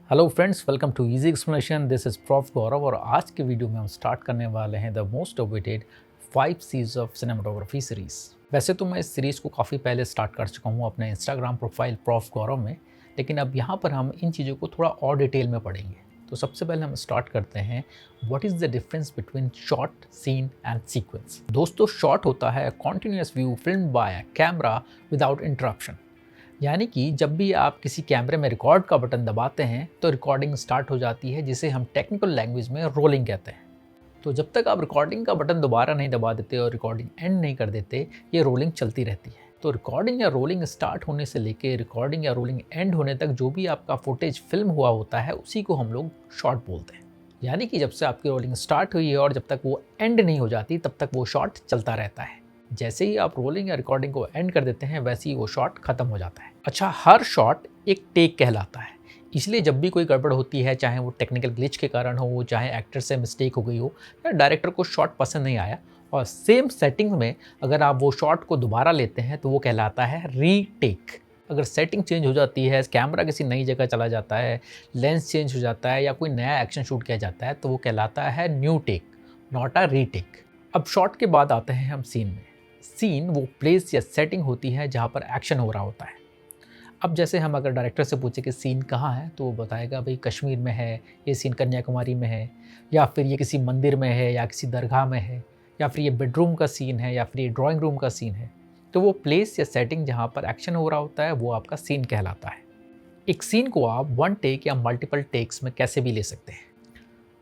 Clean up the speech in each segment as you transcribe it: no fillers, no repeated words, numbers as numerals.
Hello friends, welcome to easy explanation. This is prof Gaurav और आज के वीडियो में हम स्टार्ट करने वाले हैं the most awaited 5 Cs of cinematography series. वैसे तो मैं इस सीरीज़ को काफ़ी पहले स्टार्ट कर चुका हूँ अपने इंस्टाग्राम प्रोफाइल प्रॉफ गौरव में, लेकिन अब यहाँ पर हम इन चीज़ों को थोड़ा और डिटेल में पढ़ेंगे। तो सबसे पहले हम स्टार्ट करते हैं, what is the difference between shot, scene and sequence. दोस्तों, शॉट होता है continuous view film by camera without interruption. यानी कि जब भी आप किसी कैमरे में रिकॉर्ड का बटन दबाते हैं तो रिकॉर्डिंग स्टार्ट हो जाती है, जिसे हम टेक्निकल लैंग्वेज में रोलिंग कहते हैं। तो जब तक आप रिकॉर्डिंग का बटन दोबारा नहीं दबा देते और रिकॉर्डिंग एंड नहीं कर देते, ये रोलिंग चलती रहती है। तो रिकॉर्डिंग या रोलिंग स्टार्ट होने से लेके रिकॉर्डिंग या रोलिंग एंड होने तक जो भी आपका फुटेज फिल्म हुआ होता है, उसी को हम लोग शॉट बोलते हैं। यानी कि जब से आपकी रोलिंग स्टार्ट हुई है और जब तक वो एंड नहीं हो जाती, तब तक वो शॉट चलता रहता है। जैसे ही आप रोलिंग या रिकॉर्डिंग को एंड कर देते हैं, वैसे ही वो शॉट खत्म हो जाता है। अच्छा, हर शॉट एक टेक कहलाता है, इसलिए जब भी कोई गड़बड़ होती है, चाहे वो टेक्निकल ग्लिच के कारण हो, चाहे एक्टर से मिस्टेक हो गई हो या डायरेक्टर को शॉट पसंद नहीं आया, और सेम सेटिंग में अगर आप वो शॉट को दोबारा लेते हैं तो वो कहलाता है रीटेक। अगर सेटिंग चेंज हो जाती है, कैमरा किसी नई जगह चला जाता है, लेंस चेंज हो जाता है या कोई नया एक्शन शूट किया जाता है, तो वो कहलाता है new take, not a retake. अब शॉट के बाद आते हैं हम सीन में। सीन वो प्लेस या सेटिंग होती है जहाँ पर एक्शन हो रहा होता है। अब जैसे हम अगर डायरेक्टर से पूछे कि सीन कहाँ है, तो वो बताएगा भाई कश्मीर में है, ये सीन कन्याकुमारी में है, या फिर ये किसी मंदिर में है, या किसी दरगाह में है, या फिर ये बेडरूम का सीन है, या फिर ये ड्राइंग रूम का सीन है। तो वो प्लेस या सेटिंग जहाँ पर एक्शन हो रहा होता है, वो आपका सीन कहलाता है। एक सीन को आप वन टेक या मल्टीपल टेक्स में कैसे भी ले सकते हैं।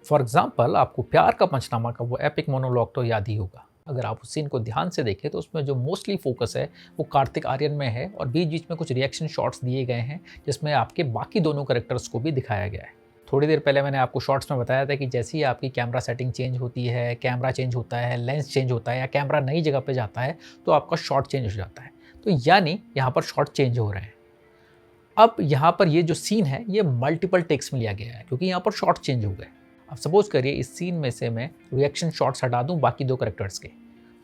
फॉर एग्जाम्पल, आपको प्यार का पंचनामा का वो एपिक मोनोलॉग तो याद ही होगा। अगर आप उस सीन को ध्यान से देखें तो उसमें जो मोस्टली फोकस है वो कार्तिक आर्यन में है, और बीच बीच में कुछ रिएक्शन शॉट्स दिए गए हैं जिसमें आपके बाकी दोनों कैरेक्टर्स को भी दिखाया गया है। थोड़ी देर पहले मैंने आपको शॉर्ट्स में बताया था कि जैसे ही आपकी कैमरा सेटिंग चेंज होती है, कैमरा चेंज होता है, लेंस चेंज होता है या कैमरा नई जगह पे जाता है, तो आपका शॉट चेंज हो जाता है। तो यानी यहाँ पर शॉट चेंज हो रहे हैं। अब यहाँ पर ये जो सीन है ये मल्टीपल टेक्स में लिया गया है, क्योंकि यहाँ पर शॉट चेंज हो गए। अब सपोज करिए इस सीन में से मैं रिएक्शन शॉट्स हटा दूं बाकी दो कैरेक्टर्स के,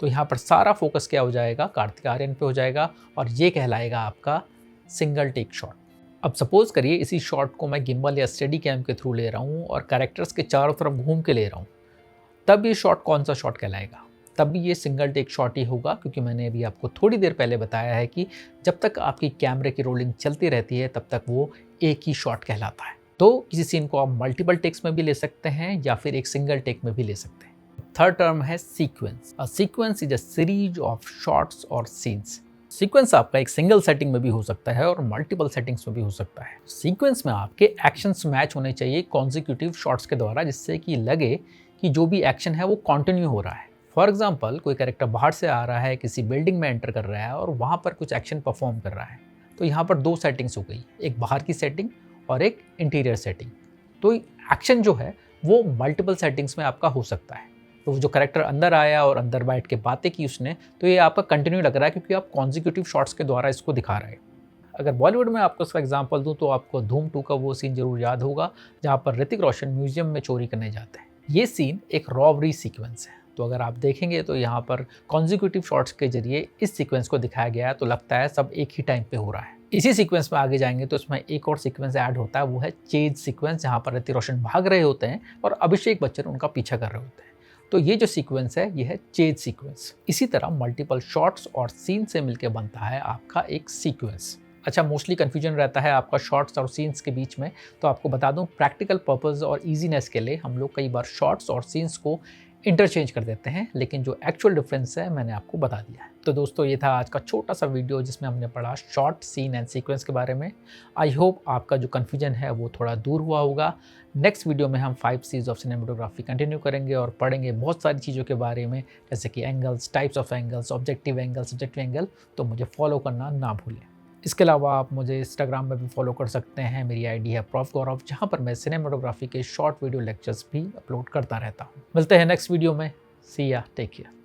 तो यहाँ पर सारा फोकस क्या हो जाएगा, कार्तिक आर्यन पे हो जाएगा, और ये कहलाएगा आपका सिंगल टेक शॉट। अब सपोज करिए इसी शॉट को मैं गिम्बल या स्टेडी कैम के थ्रू ले रहा हूँ और कैरेक्टर्स के चारों तरफ घूम के ले रहा हूँ, तब ये शॉट कौन सा शॉट कहलाएगा? तब भी ये सिंगल टेक शॉट ही होगा, क्योंकि मैंने अभी आपको थोड़ी देर पहले बताया है कि जब तक आपकी कैमरे की रोलिंग चलती रहती है, तब तक वो एक ही शॉट कहलाता है। तो किसी सीन को आप मल्टीपल टेक्स में भी ले सकते हैं या फिर एक सिंगल टेक में भी ले सकते हैं। थर्ड टर्म है sequence. A sequence is a series of shots और सीन्स। सीक्वेंस आपका एक सिंगल सेटिंग में भी हो सकता है और मल्टीपल सेटिंग्स में भी हो सकता है। सीक्वेंस में आपके एक्शंस मैच होने चाहिए कॉन्जिक्यूटिव शॉट्स के द्वारा, जिससे कि लगे कि जो भी एक्शन है वो कंटिन्यू हो रहा है। फॉर एग्जाम्पल, कोई कैरेक्टर बाहर से आ रहा है, किसी बिल्डिंग में एंटर कर रहा है और वहाँ पर कुछ एक्शन परफॉर्म कर रहा है, तो यहाँ पर दो सेटिंग्स हो गई, एक बाहर की सेटिंग और एक इंटीरियर सेटिंग। तो एक्शन जो है वो मल्टीपल सेटिंग्स में आपका हो सकता है। तो जो कैरेक्टर अंदर आया और अंदर बैठ के बातें की उसने, तो ये आपका कंटिन्यू लग रहा है, क्योंकि आप कॉन्जिक्यूटिव शॉट्स के द्वारा इसको दिखा रहे हैं। अगर बॉलीवुड में आपको इसका एग्जांपल दूं तो आपको धूम 2 का वो सीन जरूर याद होगा, जहां पर ऋतिक रोशन म्यूजियम में चोरी करने जाते हैं। ये सीन एक रॉबरी सीक्वेंस है, तो अगर आप देखेंगे तो यहाँ पर कॉन्जिक्यूटिव शॉट्स के जरिए इस सीक्वेंस को दिखाया गया है, तो लगता है सब एक ही टाइम पे हो रहा है। इसी सीक्वेंस में आगे जाएंगे तो इसमें एक और सीक्वेंस ऐड होता है, वो है चेज सीक्वेंस, जहाँ पर ऋतिक रोशन भाग रहे होते हैं और अभिषेक बच्चन उनका पीछा कर रहे होते हैं। तो ये जो सीक्वेंस है ये है चेज सीक्वेंस। इसी तरह मल्टीपल शॉट्स और सीन से मिलकर बनता है आपका एक सीक्वेंस। अच्छा, मोस्टली कन्फ्यूजन रहता है आपका शॉट्स और सीन्स के बीच में, तो आपको बता दूं, प्रैक्टिकल पर्पस और ईजीनेस के लिए हम लोग कई बार शॉट्स और सीन्स को इंटरचेंज कर देते हैं, लेकिन जो एक्चुअल डिफरेंस है मैंने आपको बता दिया है। तो दोस्तों, ये था आज का छोटा सा वीडियो जिसमें हमने पढ़ा शॉर्ट, सीन एंड सीक्वेंस के बारे में। आई होप आपका जो कन्फ्यूजन है वो थोड़ा दूर हुआ होगा। नेक्स्ट वीडियो में हम 5 सीज ऑफ सिनेमेटोग्राफी कंटिन्यू करेंगे और पढ़ेंगे बहुत सारी चीज़ों के बारे में, जैसे कि angles, types of angles, objective angle, subjective angle. तो मुझे फॉलो करना ना भूलें। इसके अलावा आप मुझे इंस्टाग्राम में भी फॉलो कर सकते हैं। मेरी आईडी है प्रॉफ गौरव, जहाँ पर मैं सिनेमेटोग्राफी के शॉर्ट वीडियो लेक्चर्स भी अपलोड करता रहता हूँ। मिलते हैं नेक्स्ट वीडियो में। सी या, टेक केयर।